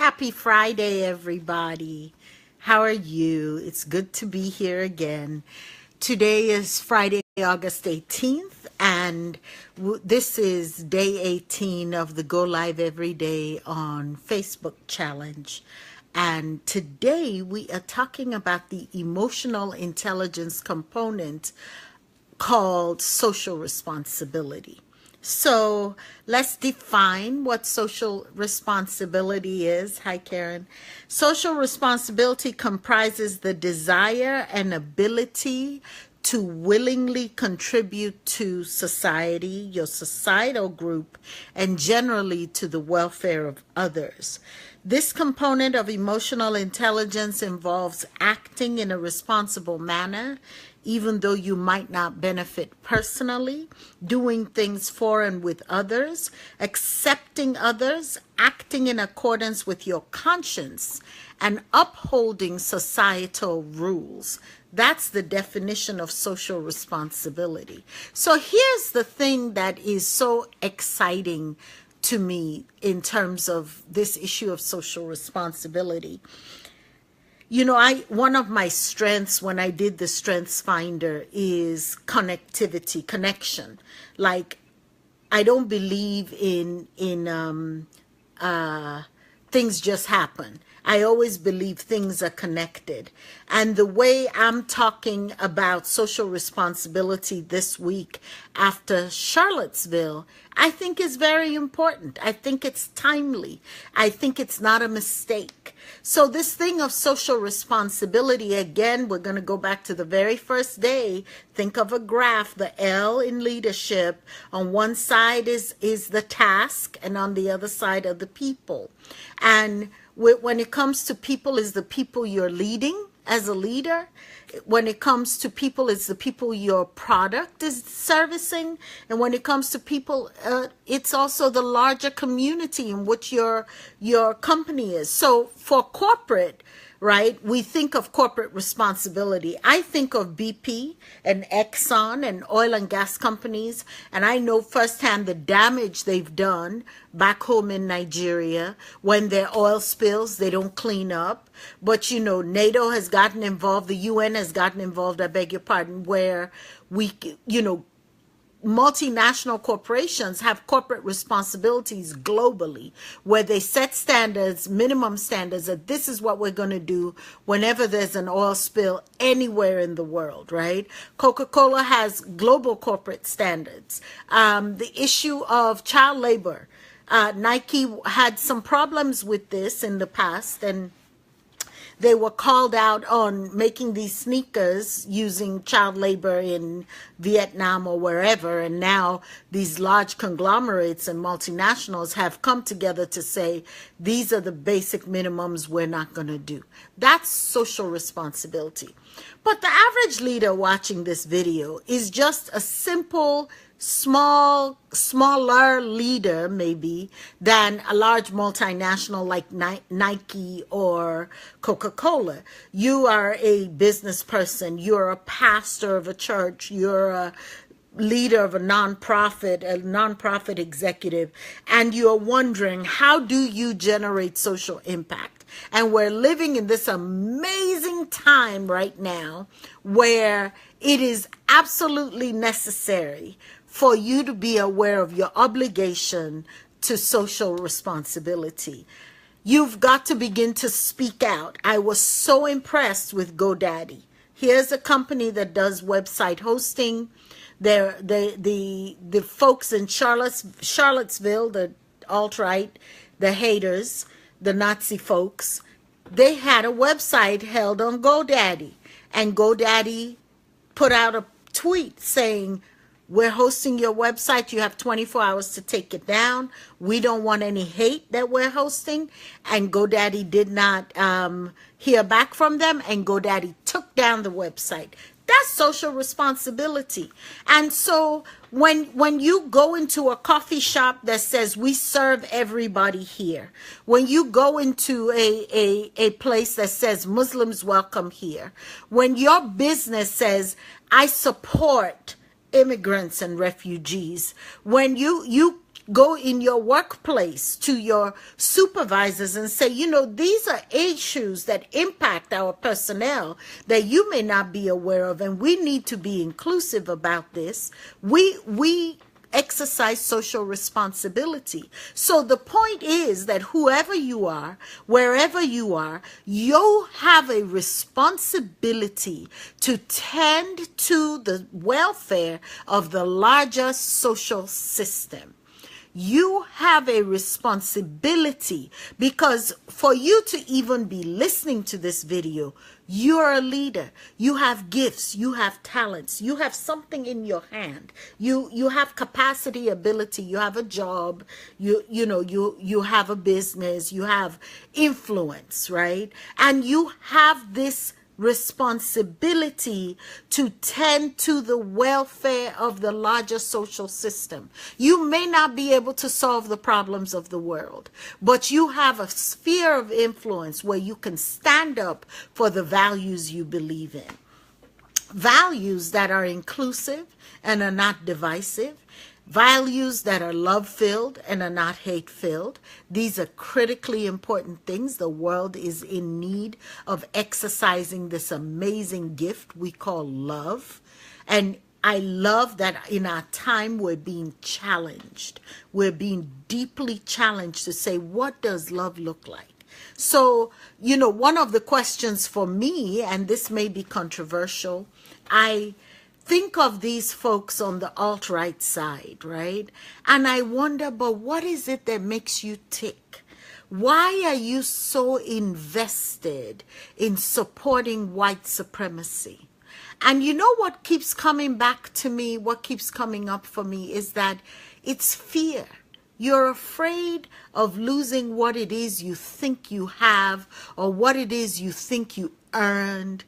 Happy Friday, everybody. How are you? It's good to be here again. Today is Friday, August 18th, and this is day 18 of the Go Live Every Day on Facebook challenge. And today we are talking about the emotional intelligence component called social responsibility. So let's define what social responsibility is. Hi, Karen. Social responsibility comprises the desire and ability to willingly contribute to society, your societal group, and generally to the welfare of others. This component of emotional intelligence involves acting in a responsible manner, even though you might not benefit personally, doing things for and with others, accepting others, acting in accordance with your conscience, and upholding societal rules. That's the definition of social responsibility. So here's the thing that is so exciting to me in terms of this issue of social responsibility. You know, one of my strengths when I did the Strengths Finder is connectivity, connection. Like, I don't believe in things just happen. I always believe things are connected. And the way I'm talking about social responsibility this week after Charlottesville, I think is very important. I think it's timely. I think it's not a mistake. So this thing of social responsibility, again, we're going to go back to the very first day. Think of a graph, the L in leadership. On one side is the task, and on the other side are the people. And when it comes to people, is the people you're leading as a leader. When it comes to people, it's the people your product is servicing. And when it comes to people, it's also the larger community in which your company is. So for corporate, right, we think of corporate responsibility. I think of BP and Exxon and oil and gas companies, and I know firsthand the damage they've done back home in Nigeria. When there are oil spills, they don't clean up. But, you know, NATO has gotten involved, the UN has gotten involved, I beg your pardon, where we, you know, multinational corporations have corporate responsibilities globally, where they set standards, minimum standards, that this is what we're going to do whenever there's an oil spill anywhere in the world, right? Coca-Cola has global corporate standards. The issue of child labor, Nike had some problems with this in the past, and they were called out on making these sneakers using child labor in Vietnam or wherever. And now these large conglomerates and multinationals have come together to say, these are the basic minimums we're not going to do. That's social responsibility. But the average leader watching this video is just a simple, smaller leader maybe than a large multinational like Nike or Coca-Cola. You are a business person, you're a pastor of a church, you're a leader of a nonprofit executive, and you're wondering, how do you generate social impact? And we're living in this amazing time right now where it is absolutely necessary for you to be aware of your obligation to social responsibility. You've got to begin to speak out. I was so impressed with GoDaddy. Here's a company that does website hosting. The folks in Charlottesville, the alt-right, the haters, the Nazi folks, they had a website held on GoDaddy. And GoDaddy put out a tweet saying, we're hosting your website. You have 24 hours to take it down. We don't want any hate that we're hosting. And GoDaddy did not hear back from them, and GoDaddy took down the website. That's social responsibility. And so when you go into a coffee shop that says we serve everybody here, when you go into a place that says Muslims welcome here, when your business says I support immigrants and refugees, when you go in your workplace to your supervisors and say, these are issues that impact our personnel that you may not be aware of, and we need to be inclusive about this. We exercise social responsibility. So the point is that whoever you are, wherever you are, you have a responsibility to tend to the welfare of the larger social system. You have a responsibility, because for you to even be listening to this video, you're a leader. You have gifts, you have talents, you have something in your hand. You have capacity, ability, you have a job, you have a business, you have influence, right? And you have this responsibility to tend to the welfare of the larger social system. You may not be able to solve the problems of the world, but you have a sphere of influence where you can stand up for the values you believe in. Values that are inclusive and are not divisive. Values that are love-filled and are not hate-filled. These are critically important things. The world is in need of exercising this amazing gift we call love. And I love that in our time we're being challenged. We're being deeply challenged to say, what does love look like? So, one of the questions for me, and this may be controversial, I think of these folks on the alt-right side, right? And I wonder, but what is it that makes you tick? Why are you so invested in supporting white supremacy? And you know what keeps coming back to me, what keeps coming up for me is that it's fear. You're afraid of losing what it is you think you have or what it is you think you earned.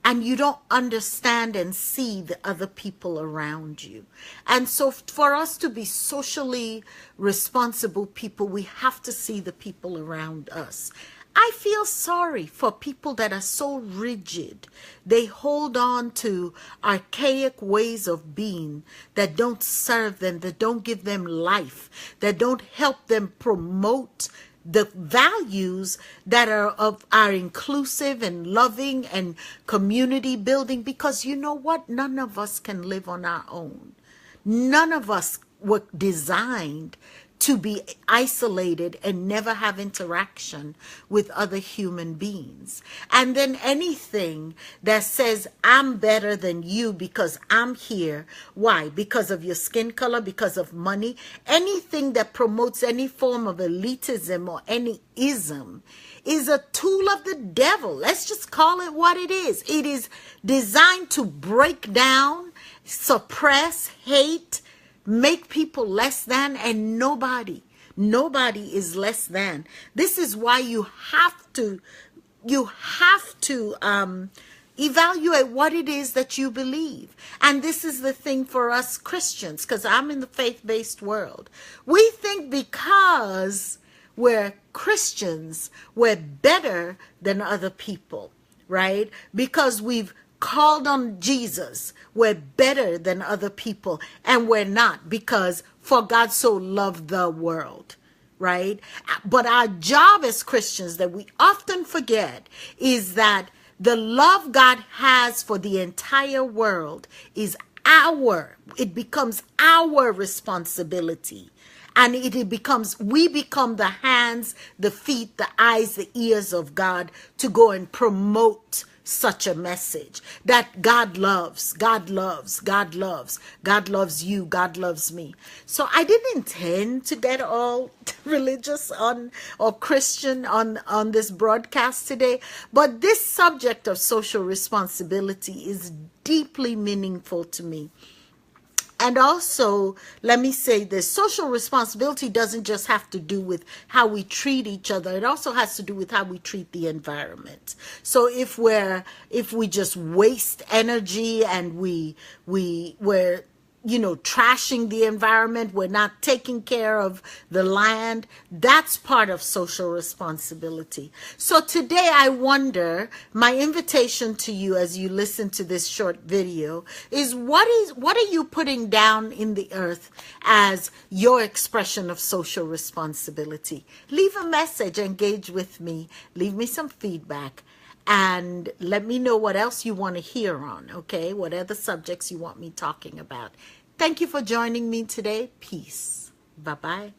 And you don't understand and see the other people around you. And so for us to be socially responsible people, we have to see the people around us. I feel sorry for people that are so rigid. They hold on to archaic ways of being that don't serve them, that don't give them life, that don't help them promote the values that are inclusive and loving and community building, because you know what? None of us can live on our own. None of us were designed to be isolated and never have interaction with other human beings. And then anything that says, I'm better than you because I'm here. Why? Because of your skin color, because of money. Anything that promotes any form of elitism or any ism is a tool of the devil. Let's just call it what it is. It is designed to break down, suppress, hate, make people less than, and nobody is less than. This is why you have to evaluate what it is that you believe. And this is the thing for us Christians, because I'm in the faith-based world. We think because we're Christians, we're better than other people, right? Because we've called on Jesus, we're better than other people, and we're not, because for God so loved the world, right? But our job as Christians that we often forget is that the love God has for the entire world is it becomes our responsibility. And we become the hands, the feet, the eyes, the ears of God to go and promote such a message that God loves, God loves, God loves, God loves you, God loves me. So I didn't intend to get all religious or Christian on this broadcast today, but this subject of social responsibility is deeply meaningful to me. And also, let me say this, social responsibility doesn't just have to do with how we treat each other. It also has to do with how we treat the environment. So if we just waste energy and we're trashing the environment, we're not taking care of the land. That's part of social responsibility. So today I wonder, my invitation to you as you listen to this short video is what are you putting down in the earth as your expression of social responsibility? Leave a message, engage with me, leave me some feedback, and let me know what else you want to hear on, okay? What other subjects you want me talking about. Thank you for joining me today. Peace. Bye-bye.